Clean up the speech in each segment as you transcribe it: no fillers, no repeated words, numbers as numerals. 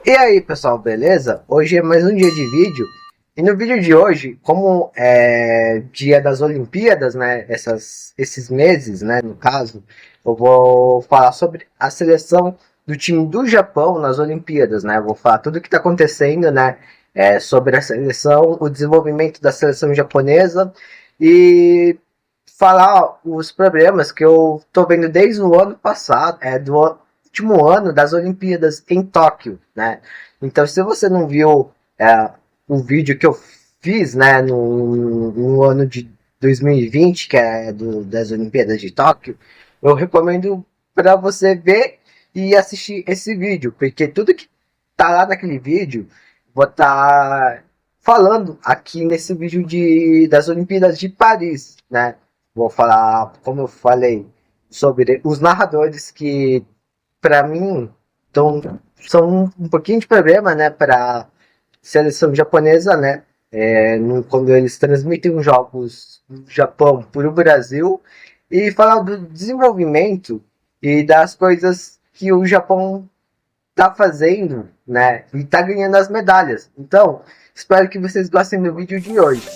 E aí pessoal, beleza? Hoje é mais um dia de vídeo. E no vídeo de hoje, como é dia das Olimpíadas, né? Esses meses, né? No caso, eu vou falar sobre a seleção do time do Japão nas Olimpíadas, né? Eu vou falar tudo o que está acontecendo, né? Sobre a seleção, o desenvolvimento da seleção japonesa e falar os problemas que eu tô vendo desde o ano passado, último ano das Olimpíadas em Tóquio, né? Então, se você não viu o vídeo que eu fiz, né, no ano de 2020, que é das Olimpíadas de Tóquio, eu recomendo para você ver e assistir esse vídeo, porque tudo que tá lá naquele vídeo, vou estar falando aqui nesse vídeo das Olimpíadas de Paris, né? Vou falar, como eu falei, sobre os narradores que para mim, então, são um pouquinho de problema, né, para seleção japonesa, né, quando eles transmitem os jogos do Japão para o Brasil, e falar do desenvolvimento e das coisas que o Japão tá fazendo, né, e tá ganhando as medalhas. Então, espero que vocês gostem do vídeo de hoje.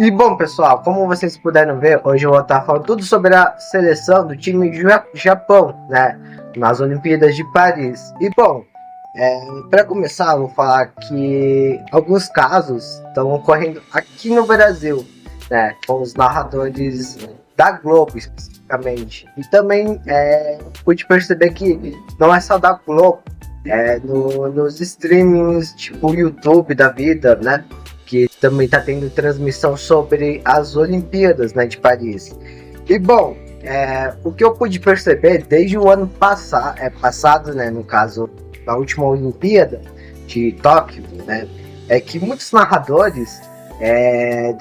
E bom, pessoal, como vocês puderam ver, hoje eu vou estar falando tudo sobre a seleção do time do Japão, né, nas Olimpíadas de Paris. E bom, para começar, eu vou falar que alguns casos estão ocorrendo aqui no Brasil, né, com os narradores da Globo especificamente. E também pude perceber que não é só da Globo, nos streamings tipo YouTube da vida, né, que também está tendo transmissão sobre as Olimpíadas, né, de Paris. E bom, o que eu pude perceber desde o ano passado, né, no caso, na última Olimpíada de Tóquio, né, é que muitos narradores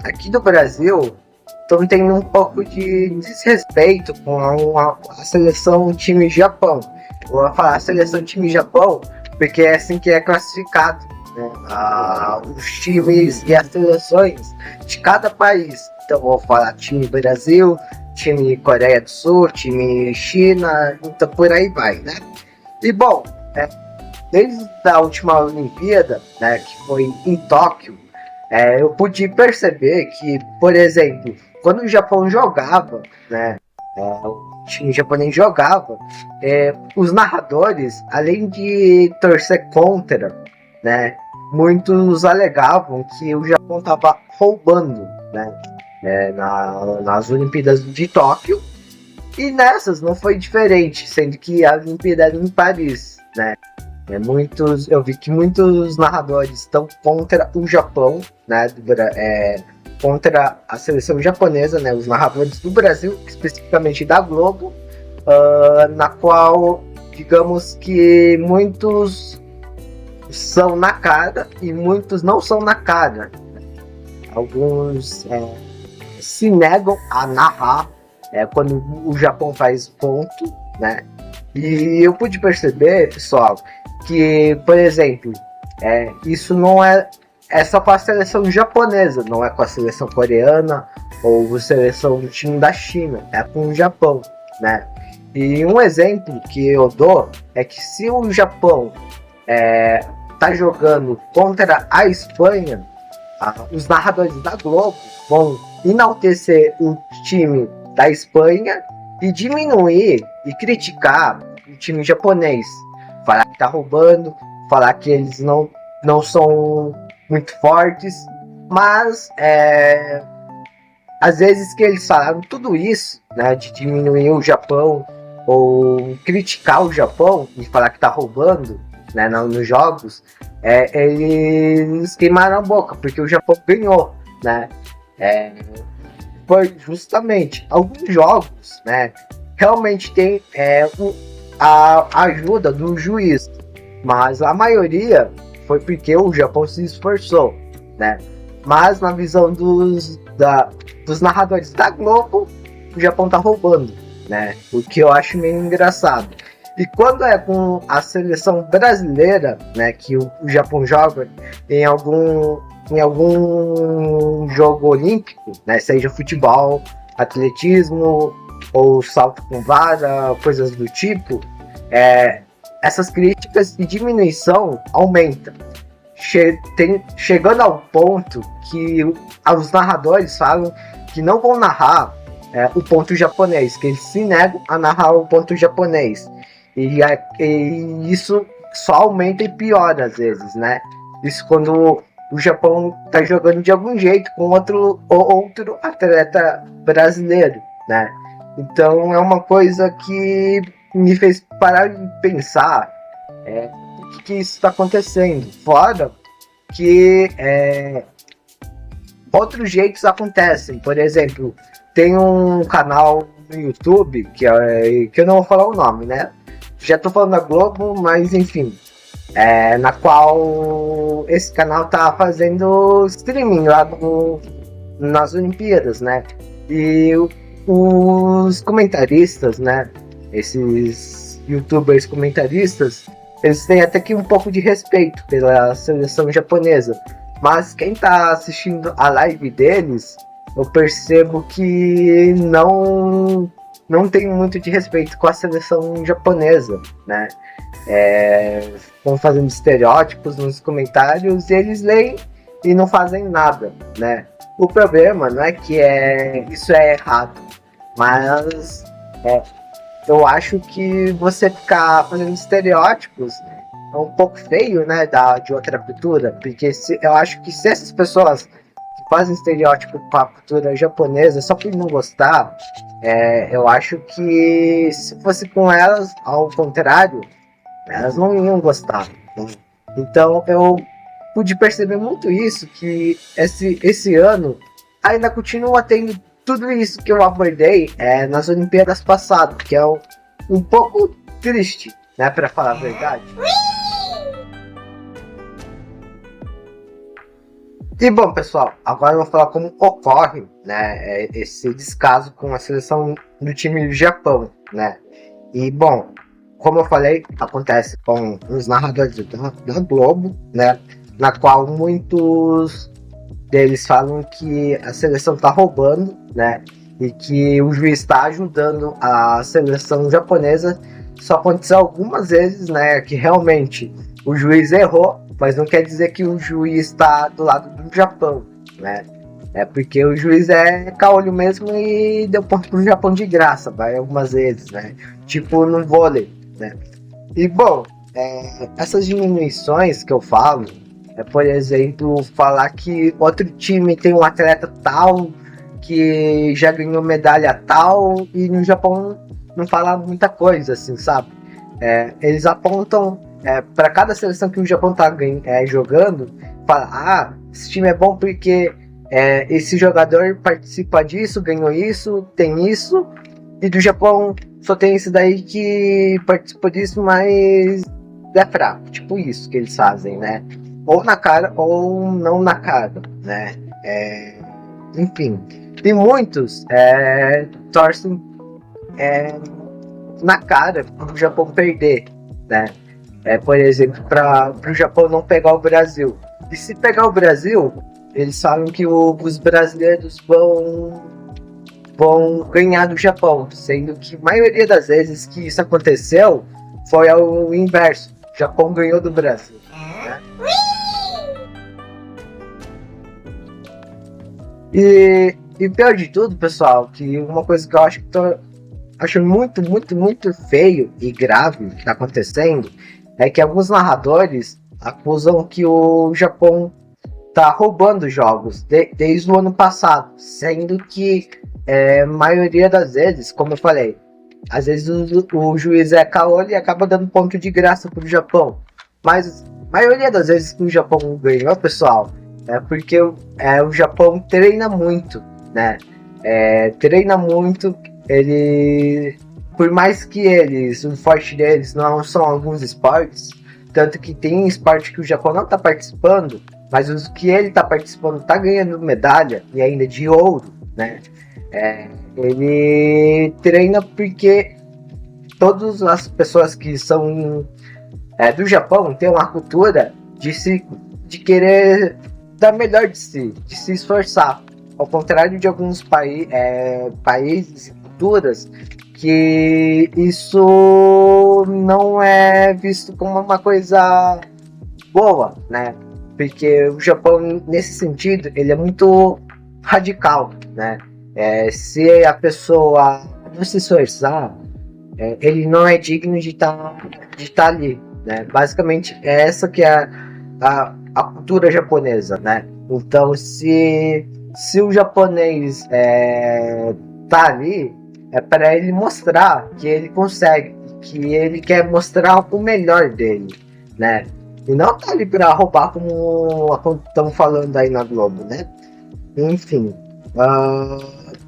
aqui do Brasil estão tendo um pouco de desrespeito com a seleção time Japão. Vou falar seleção time Japão porque é assim que é classificado, né, os times e as seleções de cada país. Então vou falar time Brasil, time Coreia do Sul, time China, então por aí vai, né? E bom, desde a última Olimpíada, né, que foi em Tóquio, eu pude perceber que, por exemplo, quando o Japão jogava, né, o time japonês jogava, os narradores, além de torcer contra, né, muitos alegavam que o Japão estava roubando, né, nas Olimpíadas de Tóquio, e nessas não foi diferente, sendo que a Olimpíada era em Paris, né. Eu vi que muitos narradores estão contra o Japão, né, contra a seleção japonesa, né, os narradores do Brasil, especificamente da Globo, na qual, digamos que muitos são na cara e muitos não são na cara. Alguns se negam a narrar quando o Japão faz ponto, né? E eu pude perceber, pessoal, que, por exemplo, isso não é só com a seleção japonesa, não é com a seleção coreana ou a seleção do time da China, é com o Japão, né? E um exemplo que eu dou é que se o Japão tá jogando contra a Espanha, os narradores da Globo vão enaltecer o time da Espanha e diminuir e criticar o time japonês, falar que tá roubando, falar que eles não são muito fortes, mas às vezes que eles falaram tudo isso, né, de diminuir o Japão ou criticar o Japão e falar que tá roubando, né, nos jogos, eles queimaram a boca, porque o Japão ganhou, né? Foi justamente alguns jogos, né, realmente tem a ajuda do juiz, mas a maioria foi porque o Japão se esforçou, né? Mas na visão dos narradores da Globo, o Japão tá roubando, né? O que eu acho meio engraçado. E quando é com a seleção brasileira, né, que o Japão joga em algum jogo olímpico, né, seja futebol, atletismo ou salto com vara, coisas do tipo, essas críticas de diminuição aumentam, chegando ao ponto que os narradores falam que não vão narrar o ponto japonês, que eles se negam a narrar o ponto japonês. E isso só aumenta e piora às vezes, né? Isso quando o Japão tá jogando de algum jeito com outro atleta brasileiro, né? Então é uma coisa que me fez parar de pensar o que isso está acontecendo. Fora que outros jeitos acontecem. Por exemplo, tem um canal no YouTube que eu não vou falar o nome, né? Já tô falando da Globo, mas enfim, na qual esse canal tá fazendo streaming lá nas Olimpíadas, né? E os comentaristas, né? Esses YouTubers comentaristas, eles têm até que um pouco de respeito pela seleção japonesa. Mas quem tá assistindo a live deles, eu percebo que não tem muito de respeito com a seleção japonesa, né? Estão fazendo estereótipos nos comentários e eles leem e não fazem nada, né? O problema não é que isso é errado, mas eu acho que você ficar fazendo estereótipos é um pouco feio, né, de outra cultura, porque eu acho que se essas pessoas que fazem estereótipo com a cultura japonesa só por não gostar, eu acho que se fosse com elas, ao contrário, elas não iam gostar, né? Então eu pude perceber muito isso, que esse ano ainda continua tendo tudo isso que eu abordei nas Olimpíadas passadas, que é um pouco triste, né, para falar a verdade. E bom, pessoal, agora eu vou falar como ocorre, né, esse descaso com a seleção do time do Japão, né? E bom, como eu falei, acontece com os narradores da Globo, né, na qual muitos deles falam que a seleção tá roubando, né, e que o juiz está ajudando a seleção japonesa. Só aconteceu algumas vezes, né, que realmente o juiz errou, mas não quer dizer que o juiz está do lado do Japão, né? Porque o juiz é caolho mesmo e deu ponto pro Japão de graça, vai, algumas vezes, né? Tipo no vôlei, né? E bom, essas diminuições que eu falo, por exemplo, falar que outro time tem um atleta tal que já ganhou medalha tal, e no Japão não fala muita coisa, assim, sabe? Eles apontam para cada seleção que o Japão tá jogando, fala, esse time é bom porque esse jogador participa disso, ganhou isso, tem isso, e do Japão só tem esse daí que participa disso, mas é fraco, tipo isso que eles fazem, né? Ou na cara ou não na cara, né? Enfim, e muitos torcem na cara pro Japão perder, né? Por exemplo, para o Japão não pegar o Brasil. E se pegar o Brasil, eles falam que os brasileiros vão ganhar do Japão, sendo que a maioria das vezes que isso aconteceu foi ao inverso. O Japão ganhou do Brasil, né? E pior de tudo, pessoal, que uma coisa que eu acho muito, muito, muito feio e grave que está acontecendo é que alguns narradores acusam que o Japão tá roubando jogos desde o ano passado, sendo que maioria das vezes, como eu falei, às vezes o juiz é caolho e acaba dando ponto de graça pro Japão, mas a maioria das vezes que o Japão ganhou, pessoal, é porque o Japão treina muito, né? Treina muito, por mais que o forte deles não são alguns esportes, tanto que tem esporte que o Japão não está participando, mas os que ele está participando está ganhando medalha, e ainda de ouro, né? Ele treina porque todas as pessoas que são do Japão têm uma cultura de querer dar melhor de se esforçar. Ao contrário de alguns países e culturas que isso não é visto como uma coisa boa, né? Porque o Japão, nesse sentido, ele é muito radical, né? Se a pessoa não se esforçar, ele não é digno de tá ali, né? Basicamente, é essa que é a cultura japonesa, né? Então, se o japonês tá ali, é para ele mostrar que ele consegue, que ele quer mostrar o melhor dele, né? E não tá ali para roubar como estão falando aí na Globo, né? Enfim.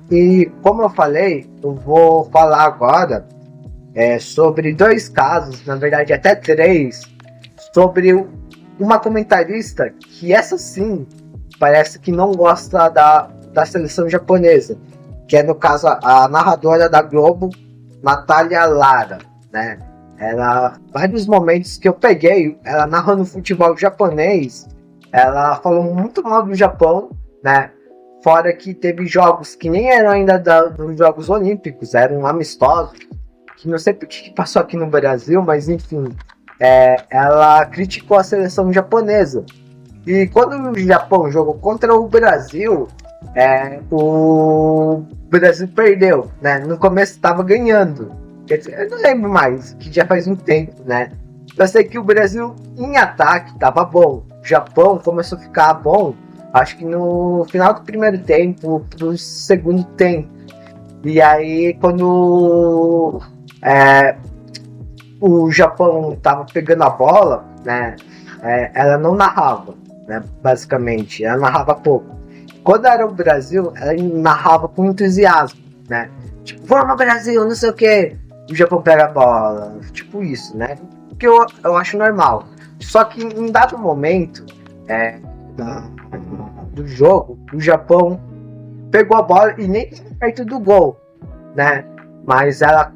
E como eu falei, eu vou falar agora sobre dois casos, na verdade até três, sobre uma comentarista que essa sim parece que não gosta da seleção japonesa, que é no caso a narradora da Globo, Natália Lara, né? Ela, vários momentos que eu peguei, ela narrando futebol japonês, ela falou muito mal do Japão, né? Fora que teve jogos que nem eram ainda dos Jogos Olímpicos, eram amistosos, que não sei por que passou aqui no Brasil, mas enfim, ela criticou a seleção japonesa. E quando o Japão jogou contra o Brasil, o Brasil perdeu, né? No começo estava ganhando. Quer dizer, eu não lembro mais, que já faz um tempo, né? Eu sei que o Brasil em ataque estava bom. O Japão começou a ficar bom, acho que no final do primeiro tempo, pro segundo tempo. E aí, quando o Japão estava pegando a bola, né? Ela não narrava, né? Basicamente, ela narrava pouco. Quando era o Brasil, ela narrava com entusiasmo, né? Tipo, vamos Brasil, não sei o que. O Japão pega a bola, tipo isso, né? Que eu acho normal. Só que em dado momento do jogo, o Japão pegou a bola e nem perto do gol, né? Mas ela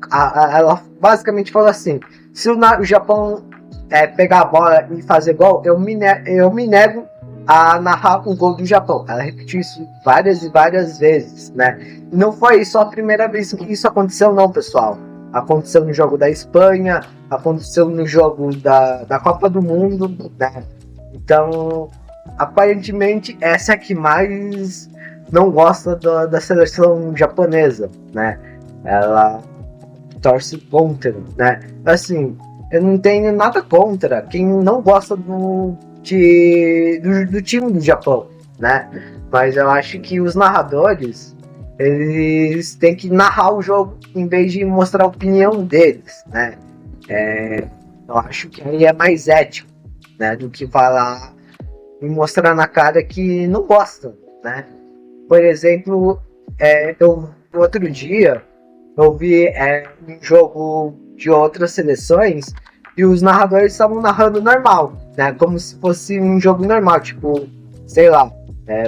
basicamente falou assim: se o Japão pegar a bola e fazer gol, eu me nego a narrar um gol do Japão. Ela repetiu isso várias e várias vezes, né? E não foi só a primeira vez que isso aconteceu, não, pessoal. Aconteceu no jogo da Espanha, aconteceu no jogo da Copa do Mundo, né? Então, aparentemente, essa é a que mais não gosta da seleção japonesa, né? Ela torce contra, né? Assim, eu não tenho nada contra quem não gosta do time do Japão, né? Mas eu acho que os narradores, eles têm que narrar o jogo em vez de mostrar a opinião deles, né? Eu acho que aí é mais ético, né? Do que falar e mostrar na cara que não gosta, né? Por exemplo, outro dia eu vi um jogo de outras seleções e os narradores estavam narrando normal, né? Como se fosse um jogo normal, tipo, sei lá,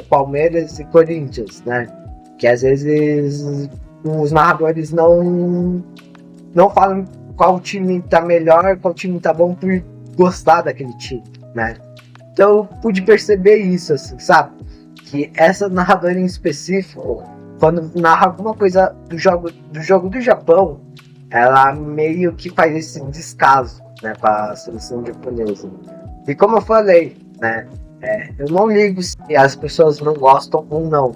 Palmeiras e Corinthians, né? Que às vezes os narradores não falam qual time tá melhor, qual time tá bom por gostar daquele time, né? Então eu pude perceber isso, assim, sabe? Que essa narradora em específico, quando narra alguma coisa do jogo do Japão, ela meio que faz esse descaso, né, para a seleção japonesa. E como eu falei, né, eu não ligo se as pessoas não gostam ou não,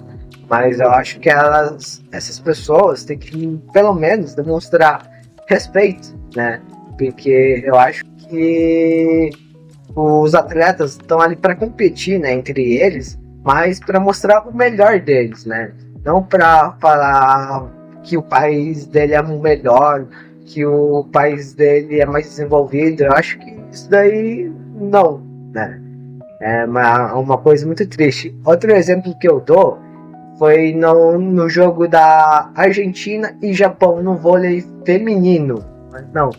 mas eu acho que essas pessoas têm que, pelo menos, demonstrar respeito, né, porque eu acho que os atletas estão ali para competir, né, entre eles, mas para mostrar o melhor deles, né, não para falar que o país dele é o melhor, que o país dele é mais desenvolvido. Eu acho que isso daí não, né? É uma coisa muito triste. Outro exemplo que eu dou foi no jogo da Argentina e Japão no vôlei feminino. Não,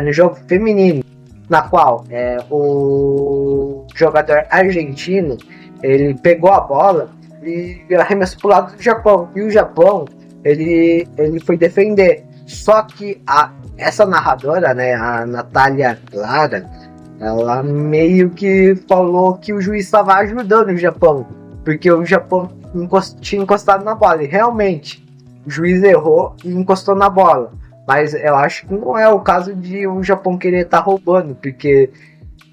no jogo feminino, na qual o jogador argentino ele pegou a bola e arremessou pro lado do Japão. E o Japão ele foi defender. Só que essa narradora, né, a Natália Clara, ela meio que falou que o juiz estava ajudando o Japão, porque o Japão tinha encostado na bola, e realmente o juiz errou e encostou na bola. Mas eu acho que não é o caso de o Japão querer estar roubando, porque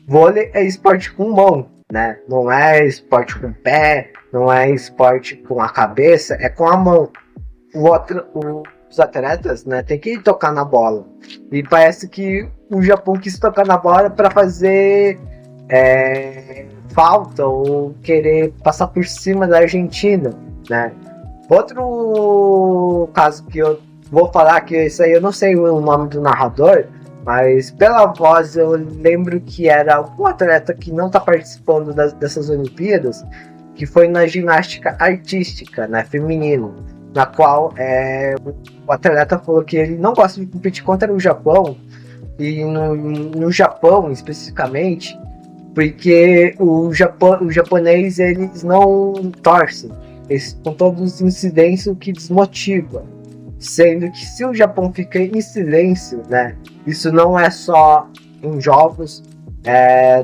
vôlei é esporte com mão, né? Não é esporte com pé, não é esporte com a cabeça, é com a mão. Os atletas, né, tem que tocar na bola. E parece que o Japão quis tocar na bola para fazer falta ou querer passar por cima da Argentina, né? Outro caso que eu vou falar, que isso aí eu não sei o nome do narrador, mas pela voz eu lembro que era algum atleta que não está participando dessas Olimpíadas, que foi na ginástica artística, né, feminino, na qual o atleta falou que ele não gosta de competir contra o Japão, e no Japão especificamente, porque o japonês eles não torcem, eles, com todos os incidentes, o que desmotiva. Sendo que se o Japão fica em silêncio, né, isso não é só em jogos,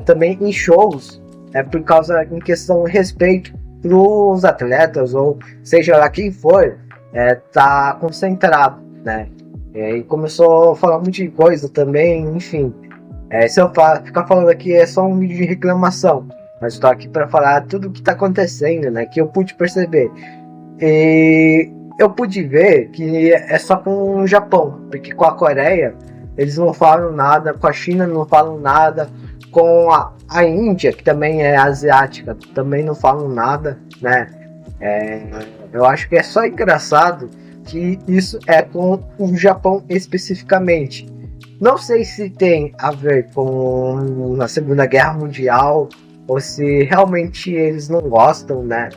também em shows, por causa em questão de respeito para os atletas, ou seja lá quem for, tá concentrado, né? E começou a falar um monte de coisa também, enfim. Se eu ficar falando aqui é só um vídeo de reclamação, mas estou aqui para falar tudo o que está acontecendo, né? Que eu pude perceber. E eu pude ver que é só com o Japão, porque com a Coreia eles não falam nada, com a China não falam nada, com a Índia, que também é asiática, também não falam nada, né? Eu acho que é só engraçado que isso é com o Japão especificamente. Não sei se tem a ver com a Segunda Guerra Mundial ou se realmente eles não gostam, né?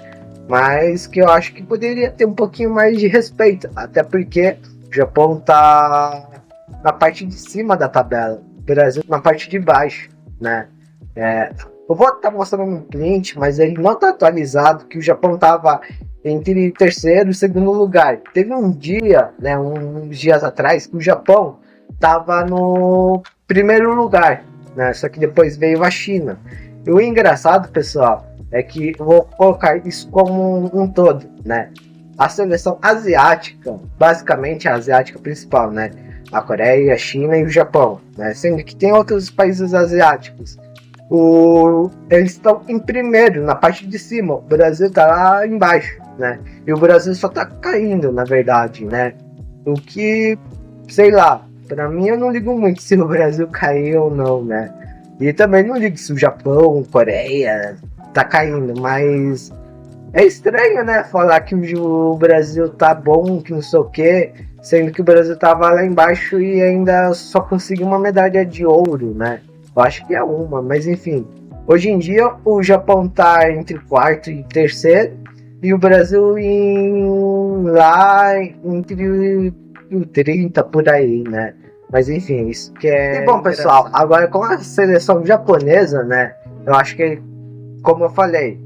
Mas que eu acho que poderia ter um pouquinho mais de respeito, até porque o Japão tá na parte de cima da tabela, o Brasil na parte de baixo, né? Eu vou estar mostrando um print, mas ele não está atualizado, que o Japão estava entre terceiro e segundo lugar. Teve um dia, né, uns dias atrás, que o Japão estava no primeiro lugar, né? Só que depois veio a China. E o engraçado, pessoal, é que eu vou colocar isso como um todo, né? A seleção asiática, basicamente a asiática principal, né? A Coreia, a China e o Japão, né? Sendo que tem outros países asiáticos. Eles estão em primeiro, na parte de cima. O Brasil tá lá embaixo, né? E o Brasil só tá caindo, na verdade, né? O que, sei lá, pra mim eu não ligo muito se o Brasil cair ou não, né? E também não ligo se o Japão, Coreia tá caindo, mas é estranho, né? Falar que o Brasil tá bom, que não sei o quê, sendo que o Brasil tava lá embaixo e ainda só conseguiu uma medalha de ouro, né? Eu acho que é uma, mas enfim. Hoje em dia o Japão tá entre quarto e terceiro e o Brasil lá entre o 30 por aí, né? Mas enfim, isso que é. E bom, pessoal, agora com a seleção japonesa, né? Eu acho que, como eu falei,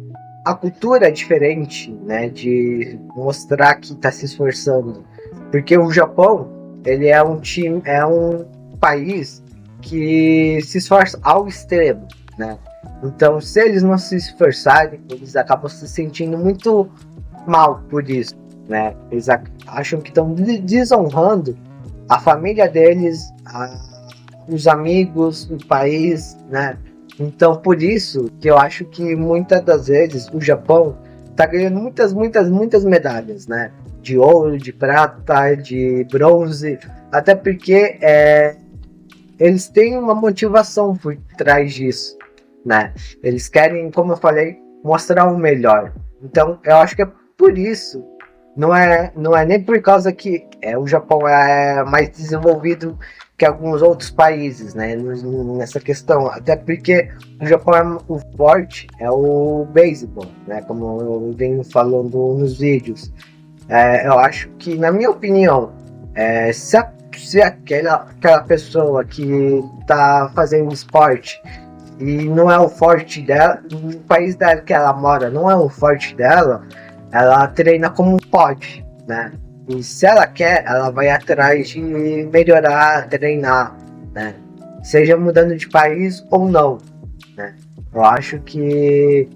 a cultura é diferente, né? De mostrar que tá se esforçando. Porque o Japão, ele é um país que se esforça ao extremo, né? Então, se eles não se esforçarem, eles acabam se sentindo muito mal por isso, né? Eles acham que estão desonrando a família deles, os amigos, o país, né? Então, por isso que eu acho que muitas das vezes o Japão tá ganhando muitas medalhas, né? De ouro, de prata, de bronze, até porque eles têm uma motivação por trás disso, né? Eles querem, como eu falei, mostrar o melhor. Então, eu acho que é por isso. Não é nem por causa que o Japão é mais desenvolvido que alguns outros países, né? Nessa questão. Até porque o Japão o forte é o beisebol, né? Como eu venho falando nos vídeos. Eu acho que, na minha opinião, se aquela pessoa que tá fazendo esporte e não é o forte dela, no país dela que ela mora não é o forte dela, ela treina como pode, né? E se ela quer, ela vai atrás de melhorar, treinar, né? Seja mudando de país ou não, né? Eu acho que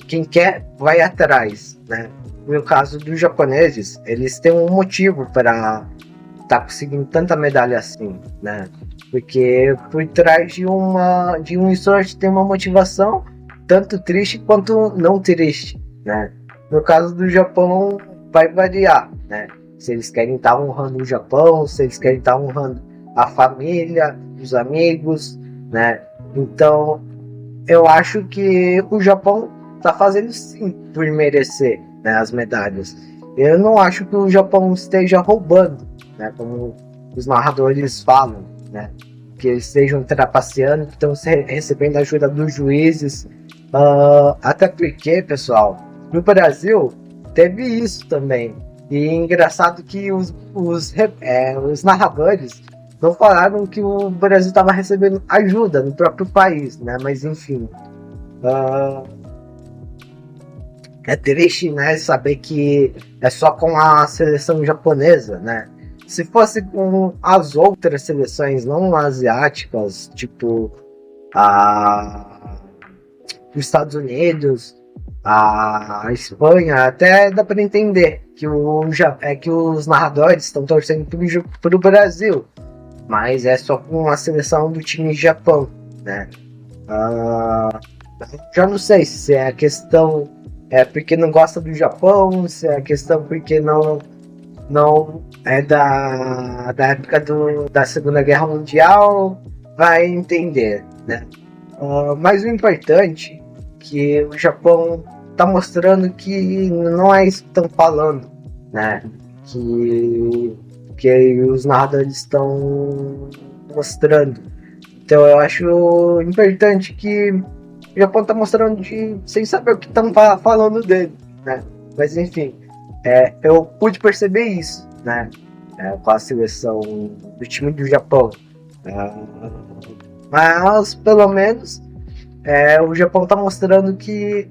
quem quer vai atrás, né? No caso dos japoneses, eles têm um motivo para estar conseguindo tanta medalha assim, né? Porque por trás de um esporte tem uma motivação tanto triste quanto não triste, né? No caso do Japão, vai variar, né? Se eles querem estar honrando o Japão, se eles querem estar honrando a família, os amigos, né? Então, eu acho que o Japão está fazendo sim por merecer, né, as medalhas. Eu não acho que o Japão esteja roubando, né? Como os narradores falam, né? Que eles estejam trapaceando, que estão recebendo ajuda dos juízes. Até porque, pessoal, no Brasil teve isso também. E engraçado que os narradores não falaram que o Brasil estava recebendo ajuda no próprio país, né? Mas enfim. É triste, né, saber que é só com a seleção japonesa, né? Se fosse com as outras seleções não asiáticas, tipo os Estados Unidos, a Espanha, até dá para entender que que os narradores estão torcendo pro Brasil, mas é só com a seleção do time Japão, né? Já não sei se é a questão porque não gosta do Japão, se é a questão porque não é da época da Segunda Guerra Mundial, vai entender, né? Mas o importante é que o Japão está mostrando que não é isso que estão falando, né? Que os narradores estão mostrando. Então eu acho importante que o Japão está mostrando sem saber o que estão falando dele, né? Mas enfim, eu pude perceber isso, né? Com a seleção do time do Japão. Mas pelo menos o Japão está mostrando que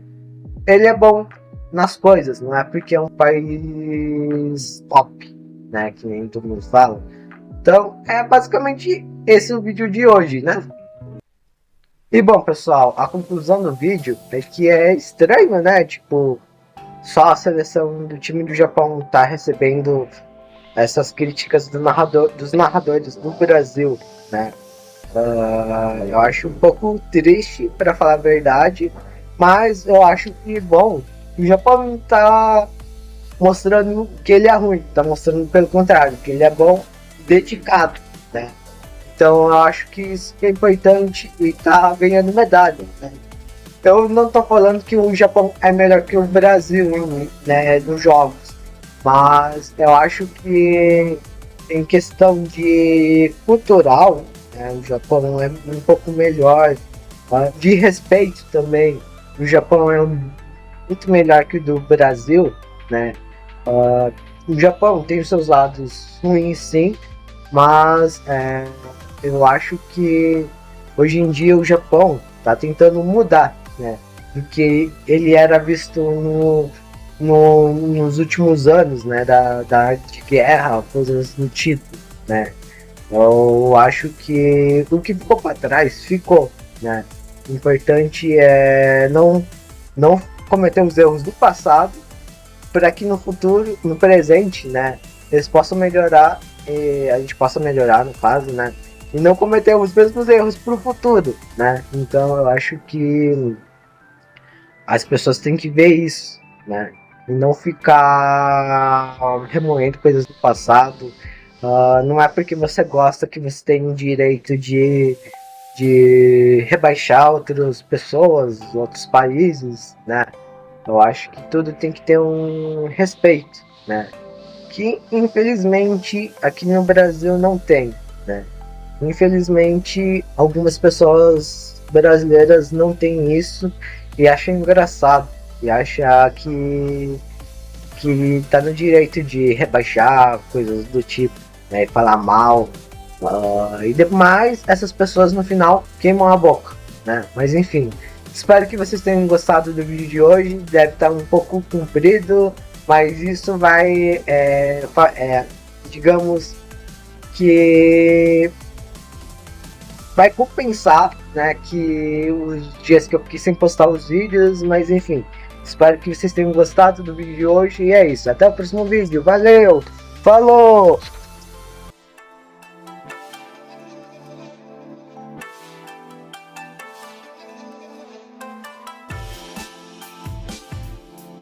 ele é bom nas coisas, não é porque é um país top, né? Que nem todo mundo fala. Então é basicamente esse o vídeo de hoje, né? E bom, pessoal, a conclusão do vídeo é que é estranho, né? Tipo, só a seleção do time do Japão tá recebendo essas críticas dos narradores do Brasil, né? Eu acho um pouco triste, para falar a verdade, mas eu acho que, bom, o Japão tá mostrando que ele é ruim, tá mostrando pelo contrário, que ele é bom, dedicado, né? Então eu acho que isso é importante e tá ganhando medalha, né? Eu não tô falando que o Japão é melhor que o Brasil, né, nos jogos, mas eu acho que em questão de cultural, né, o Japão é um pouco melhor, de respeito também, o Japão é muito melhor que o do Brasil, né? O Japão tem os seus lados ruins, sim, mas eu acho que hoje em dia o Japão está tentando mudar, né? Porque ele era visto nos últimos anos, né? De guerra, coisas do tipo, né? Eu acho que o que ficou para trás ficou, né? O importante é não cometer os erros do passado para que no futuro, no presente, né? Eles possam melhorar e a gente possa melhorar, no caso, né? E não cometer os mesmos erros pro futuro, né? Então eu acho que as pessoas têm que ver isso, né? E não ficar remoendo coisas do passado. Não é porque você gosta que você tem o direito de rebaixar outras pessoas, outros países, né? Eu acho que tudo tem que ter um respeito, né? Que infelizmente aqui no Brasil não tem, né? Infelizmente algumas pessoas brasileiras não têm isso e acham engraçado e acham que tá no direito de rebaixar coisas do tipo, né? E falar mal, e demais essas pessoas no final queimam a boca, né? Mas enfim, espero que vocês tenham gostado do vídeo de hoje. Deve estar um pouco comprido, mas isso vai, digamos que vai compensar, né, que os dias que eu fiquei sem postar os vídeos, mas enfim, espero que vocês tenham gostado do vídeo de hoje e é isso, até o próximo vídeo, valeu, falou!